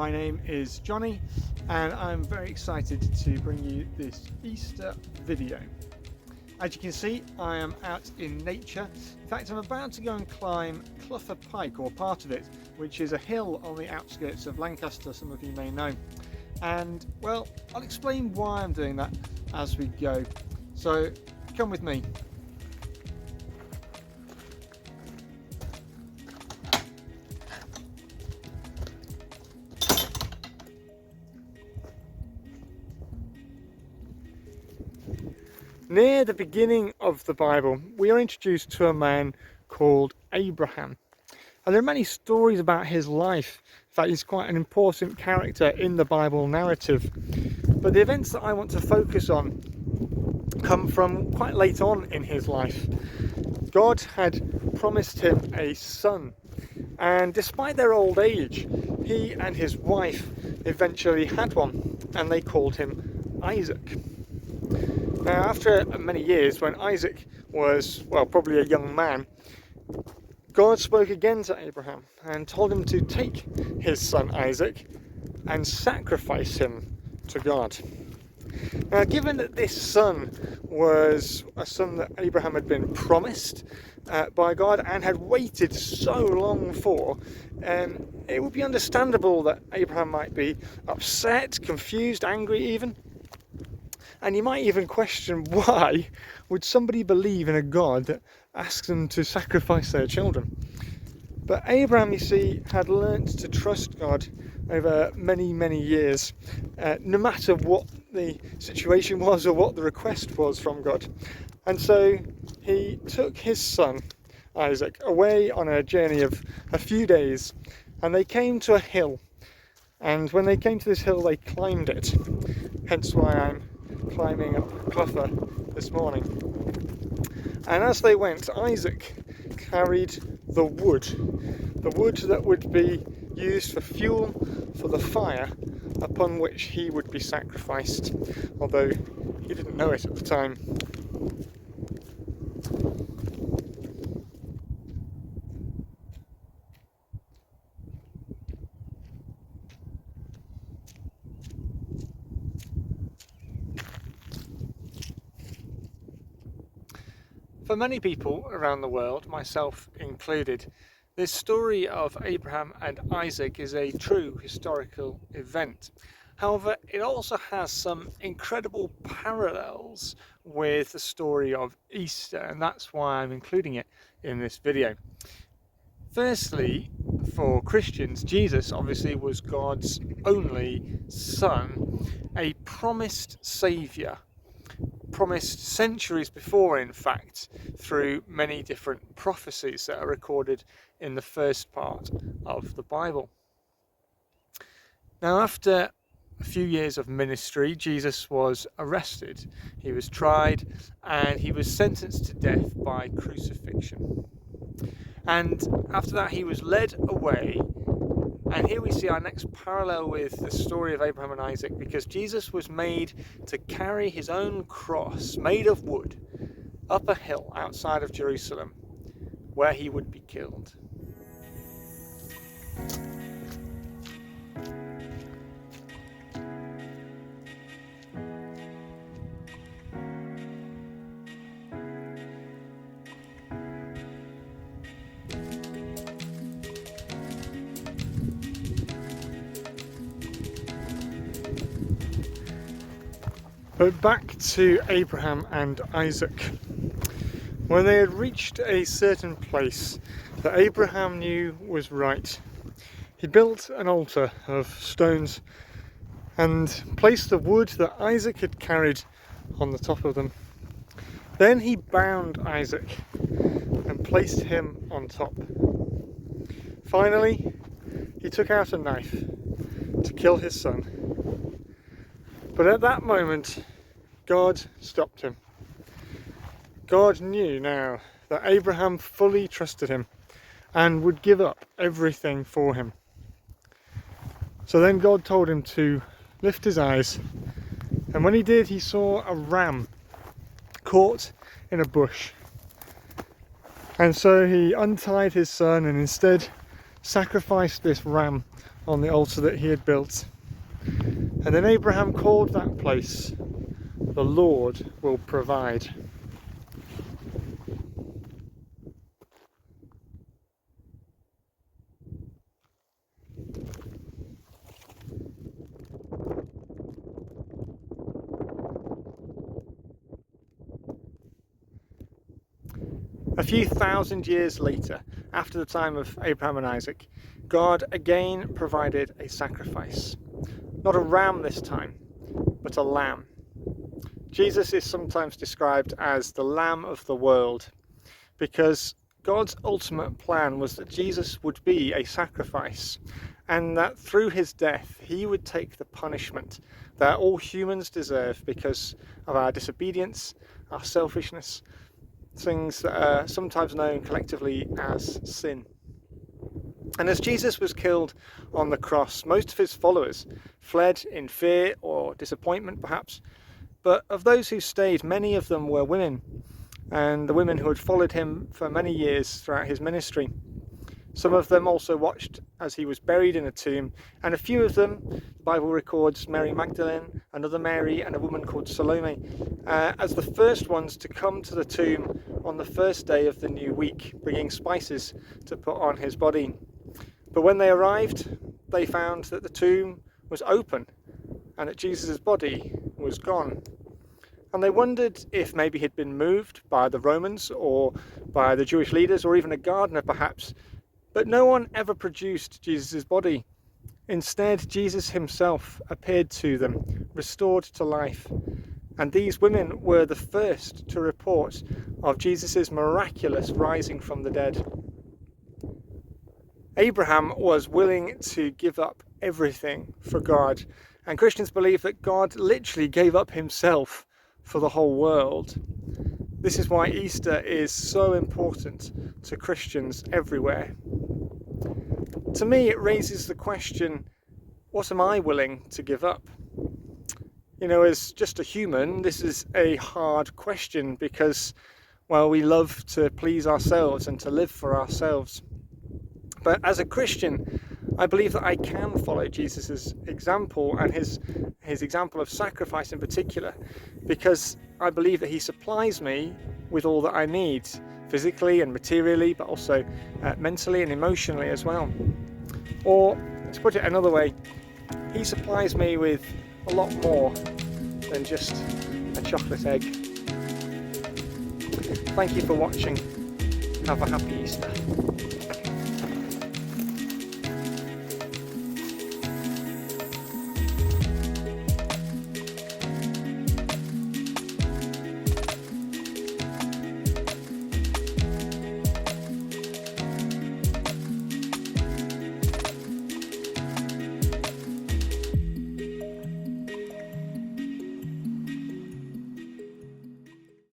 My name is Jonny and I'm very excited to bring you this Easter video. As you can see, I am out in nature. In fact, I'm about to go and climb Clougher Pike, or part of it, which is a hill on the outskirts of Lancaster, some of you may know. And well, I'll explain why I'm doing that as we go. So come with me. Near the beginning of the Bible, we are introduced to a man called Abraham. And there are many stories about his life. In fact, he's quite an important character in the Bible narrative. But the events that I want to focus on come from quite late on in his life. God had promised him a son. And despite their old age, he and his wife eventually had one. And they called him Isaac. Now, after many years, when Isaac was, well, probably a young man, God spoke again to Abraham and told him to take his son Isaac and sacrifice him to God. Now, given that this son was a son that Abraham had been promised by God and had waited so long for, it would be understandable that Abraham might be upset, confused, angry even. And you might even question, why would somebody believe in a God that asks them to sacrifice their children? But Abraham, you see, had learnt to trust God over many, many years, no matter what the situation was or what the request was from God. And so he took his son, Isaac, away on a journey of a few days, and they came to a hill. And when they came to this hill, they climbed it, hence why I'm climbing up Clougher this morning. And as they went, Isaac carried the wood that would be used for fuel for the fire upon which he would be sacrificed, although he didn't know it at the time. For many people around the world, myself included, this story of Abraham and Isaac is a true historical event. However, it also has some incredible parallels with the story of Easter, and that's why I'm including it in this video. Firstly, for Christians, Jesus obviously was God's only son, a promised saviour, promised centuries before, in fact, through many different prophecies that are recorded in the first part of the Bible. Now, after a few years of ministry, Jesus was arrested, he was tried, and he was sentenced to death by crucifixion. And after that, he was led away. And here we see our next parallel with the story of Abraham and Isaac, because Jesus was made to carry his own cross, made of wood, up a hill outside of Jerusalem, where he would be killed. But back to Abraham and Isaac. When they had reached a certain place that Abraham knew was right, he built an altar of stones and placed the wood that Isaac had carried on the top of them. Then he bound Isaac and placed him on top. Finally, he took out a knife to kill his son. But at that moment, God stopped him. God knew now that Abraham fully trusted him and would give up everything for him. So then God told him to lift his eyes, and when he did, he saw a ram caught in a bush. And so he untied his son and instead sacrificed this ram on the altar that he had built. And then Abraham called that place, "The Lord will provide." A few thousand years later, after the time of Abraham and Isaac, God again provided a sacrifice. Not a ram this time, but a lamb. Jesus is sometimes described as the Lamb of the world because God's ultimate plan was that Jesus would be a sacrifice, and that through his death he would take the punishment that all humans deserve because of our disobedience, our selfishness, things that are sometimes known collectively as sin. And as Jesus was killed on the cross, most of his followers fled in fear or disappointment perhaps, but of those who stayed, many of them were women, and the women who had followed him for many years throughout his ministry. Some of them also watched as he was buried in a tomb, and a few of them, the Bible records Mary Magdalene, another Mary, and a woman called Salome, as the first ones to come to the tomb on the first day of the new week, bringing spices to put on his body. But when they arrived, they found that the tomb was open and that Jesus' body was gone. And they wondered if maybe he'd been moved by the Romans or by the Jewish leaders or even a gardener perhaps. But no one ever produced Jesus' body. Instead, Jesus himself appeared to them, restored to life. And these women were the first to report of Jesus' miraculous rising from the dead. Abraham was willing to give up everything for God. And Christians believe that God literally gave up himself for the whole world. This is why Easter is so important to Christians everywhere. To me, it raises the question, what am I willing to give up? You know, as just a human, this is a hard question because, well, we love to please ourselves and to live for ourselves. But as a Christian, I believe that I can follow Jesus' example and his example of sacrifice in particular, because I believe that he supplies me with all that I need, physically and materially, but also mentally and emotionally as well. Or, to put it another way, he supplies me with a lot more than just a chocolate egg. Thank you for watching. Have a happy Easter.